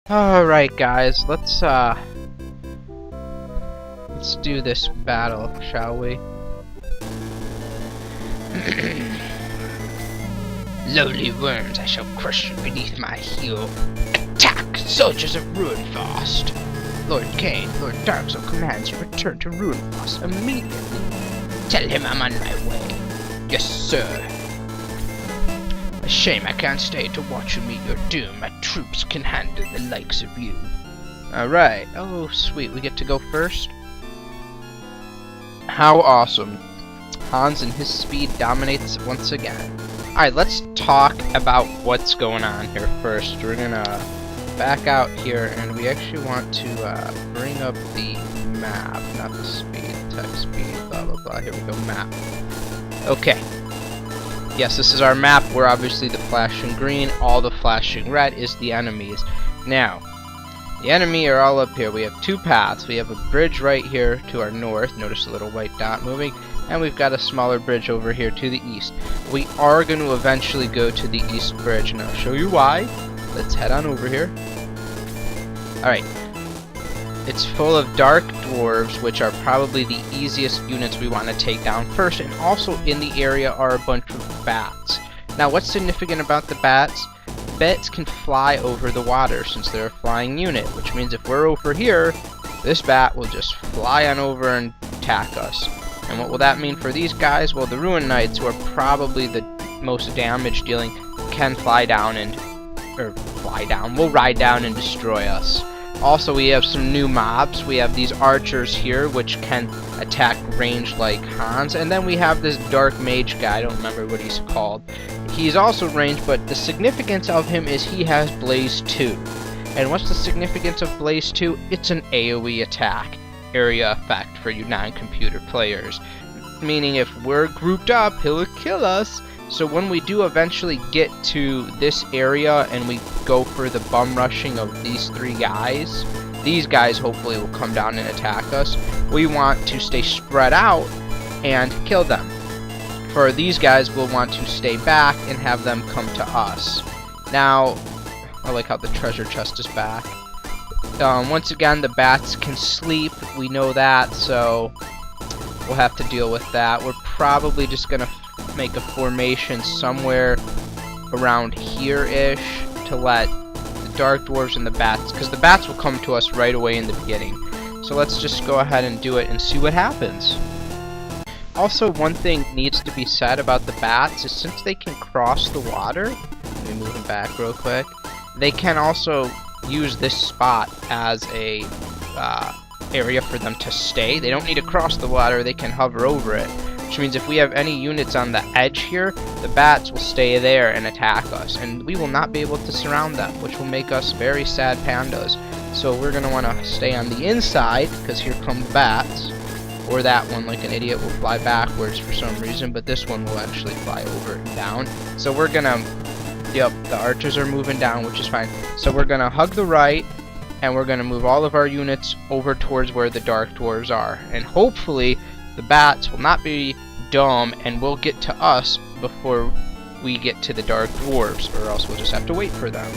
Alright guys, let's do this battle, shall we? Lowly worms, I shall crush you beneath my heel. Attack, soldiers of Ruinfrost! Lord Kane, Lord Darksoul commands you return to Ruinfrost immediately. Tell him I'm on my way. Yes, sir. A shame I can't stay to watch you meet your doom. My troops can handle the likes of you. Alright. Oh, sweet. We get to go first? How awesome. Hans and his speed dominates once again. Alright, let's talk about what's going on here first. We're gonna back out here, and we actually want to bring up the map. Not the speed, text speed, blah blah blah. Here we go, map. Okay. Yes, this is our map where obviously the flashing green, all the flashing red is the enemies. Now, the enemy are all up here. We have two paths. We have a bridge right here to our north. Notice the little white dot moving. And we've got a smaller bridge over here to the east. We are going to eventually go to the east bridge, and I'll show you why. Let's head on over here. Alright. It's full of dark dwarves, which are probably the easiest units we want to take down first, and also in the area are a bunch of bats. Now, what's significant about the bats? Bats can fly over the water since they're a flying unit, which means if we're over here, this bat will just fly on over and attack us. And what will that mean for these guys? Well, the Ruin Knights, who are probably the most damage dealing, can fly down and will ride down and destroy us. Also, we have some new mobs. We have these archers here, which can attack ranged like Hans. And then we have this dark mage guy. I don't remember what he's called. He's also ranged, but the significance of him is he has Blaze 2. And what's the significance of Blaze 2? It's an AoE attack. Area effect for you non-computer players. Meaning if we're grouped up, he'll kill us. So when we do eventually get to this area and we go for the bum rushing of these three guys, these guys hopefully will come down and attack us. We want to stay spread out and kill them. For these guys, we'll want to stay back and have them come to us. Now, I like how the treasure chest is back. Once again, the bats can sleep. We know that, so we'll have to deal with that. We're probably just going to make a formation somewhere around here-ish to let the dark dwarves and the bats, because the bats will come to us right away in the beginning. So let's just go ahead and do it and see what happens. Also, one thing needs to be said about the bats is since they can cross the water, let me move them back real quick, they can also use this spot as a area for them to stay. They don't need to cross the water, they can hover over it. Which means if we have any units on the edge here, the bats will stay there and attack us, and we will not be able to surround them, which will make us very sad pandas. So we're going to want to stay on the inside, because here come the bats. Or that one, like an idiot, will fly backwards for some reason, but this one will actually fly over and down. So we're going to, yep, the archers are moving down, which is fine. So we're going to hug the right, and we're going to move all of our units over towards where the dark dwarves are. And hopefully the bats will not be dumb and will get to us before we get to the dark dwarves, or else we'll just have to wait for them.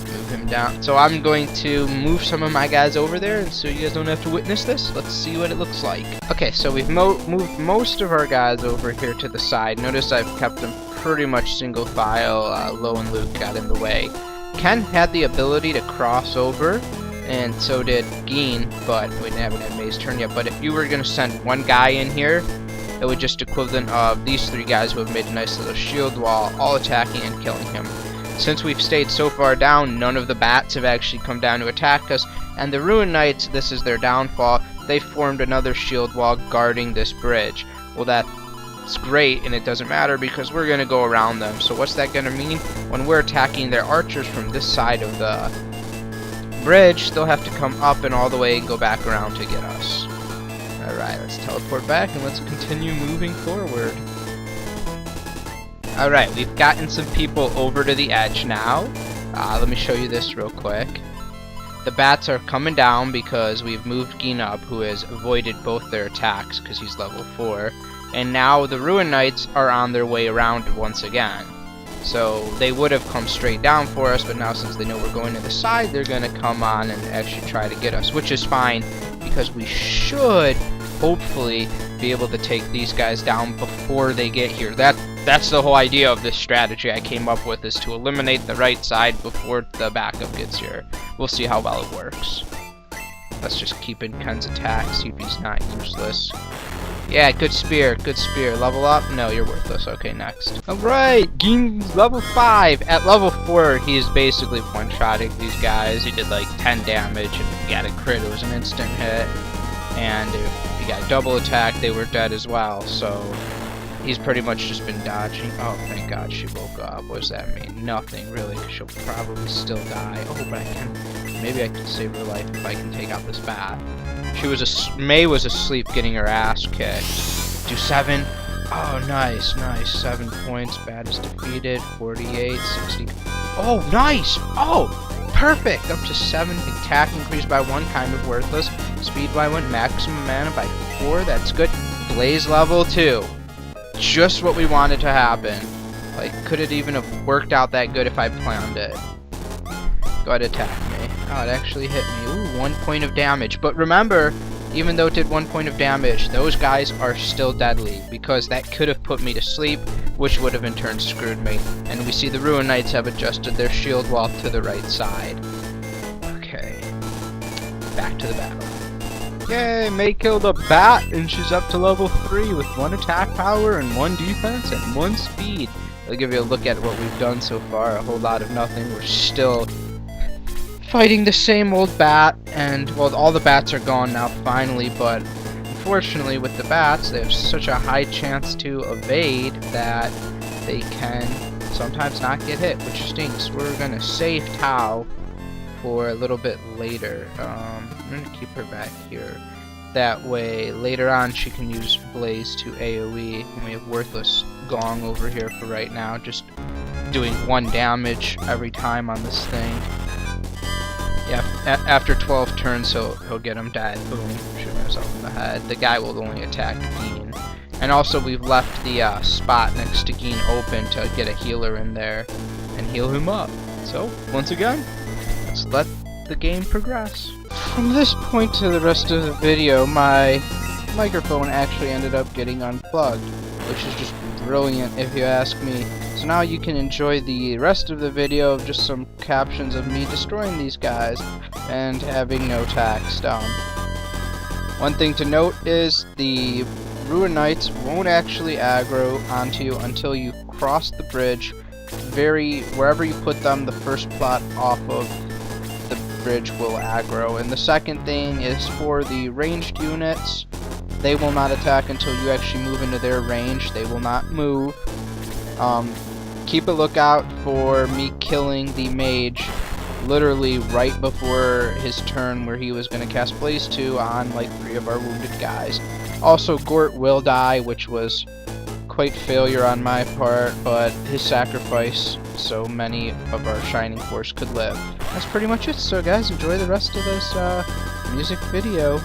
Move him down. So I'm going to move some of my guys over there, and so you guys don't have to witness this. Let's see what it looks like. Okay, so we've moved most of our guys over here to the side. Notice I've kept them pretty much single file. Lo and Luke got in the way. Ken had the ability to cross over, and so did Geen, but we haven't had May's turn yet. But if you were going to send one guy in here, it would just equivalent of these three guys who have made a nice little shield wall, all attacking and killing him. Since we've stayed so far down, none of the bats have actually come down to attack us, and the Ruin Knights, this is their downfall, they formed another shield wall guarding this bridge. Well, that's great, and it doesn't matter because we're going to go around them. So what's that going to mean? When we're attacking their archers from this side of the bridge, they'll have to come up and all the way and go back around to get us. Alright, let's teleport back and let's continue moving forward. Alright, we've gotten some people over to the edge now. Let me show you this real quick. The bats are coming down because we've moved Geen up, who has avoided both their attacks because he's level 4. And now the Ruin Knights are on their way around once again. So they would have come straight down for us, but now since they know we're going to the side, they're going to come on and actually try to get us, which is fine, because we should hopefully be able to take these guys down before they get here. That's the whole idea of this strategy I came up with, is to eliminate the right side before the backup gets here. We'll see how well it works. Let's just keep in Ken's attack, see if he's not useless. Yeah, good spear, good spear. Level up? No, you're worthless. Okay, next. Alright, Ging's level 5. At level 4, he's basically one-shotting these guys. He did like 10 damage, and if he got a crit, it was an instant hit. And if he got double attack, they were dead as well. So he's pretty much just been dodging. Oh, thank God she woke up. What does that mean? Nothing, really, because she'll probably still die. Oh, but I can... Maybe I can save her life if I can take out this bat. May was asleep getting her ass kicked. Do 7. Oh, nice, nice. 7 points. Bat is defeated. 48, 60. Oh, nice! Oh, perfect! Up to 7. Attack increased by 1, kind of worthless. Speed by 1, maximum mana by 4. That's good. Blaze level 2. Just what we wanted to happen. Like, could it even have worked out that good if I planned it? Go ahead, attack me. Oh, it actually hit me. Ooh, 1 point of damage. But remember, even though it did 1 point of damage, those guys are still deadly, because that could have put me to sleep, which would have in turn screwed me. And we see the Ruin Knights have adjusted their shield wall to the right side. Okay. Back to the battle. Yay, May killed a bat, and she's up to level 3 with 1 attack power and 1 defense and 1 speed. I'll give you a look at what we've done so far. A whole lot of nothing. We're still fighting the same old bat, and well, all the bats are gone now finally, but unfortunately with the bats, they have such a high chance to evade that they can sometimes not get hit, which stinks. We're gonna save Tao for a little bit later. I'm gonna keep her back here. That way, later on, she can use Blaze to AoE, and we have worthless Gong over here for right now, just doing 1 damage every time on this thing. Yeah, after 12 turns, he'll get him dead. Boom, shoot himself in the head. The guy will only attack Geen. And also, we've left the spot next to Geen open to get a healer in there and heal him up. So, once again, let's let the game progress. From this point to the rest of the video, my microphone actually ended up getting unplugged, which is just brilliant if you ask me. So now you can enjoy the rest of the video of just some captions of me destroying these guys and having no text. One thing to note is the Ruin Knights won't actually aggro onto you until you cross the bridge. Wherever you put them, the first plot off of the bridge will aggro. And the second thing is for the ranged units, they will not attack until you actually move into their range. They will not move. Keep a lookout for me killing the mage literally right before his turn, where he was going to cast Blaze 2 on like 3 of our wounded guys. Also, Gort will die, which was quite failure on my part, but his sacrifice so many of our Shining Force could live. That's pretty much it. So guys, enjoy the rest of this music video.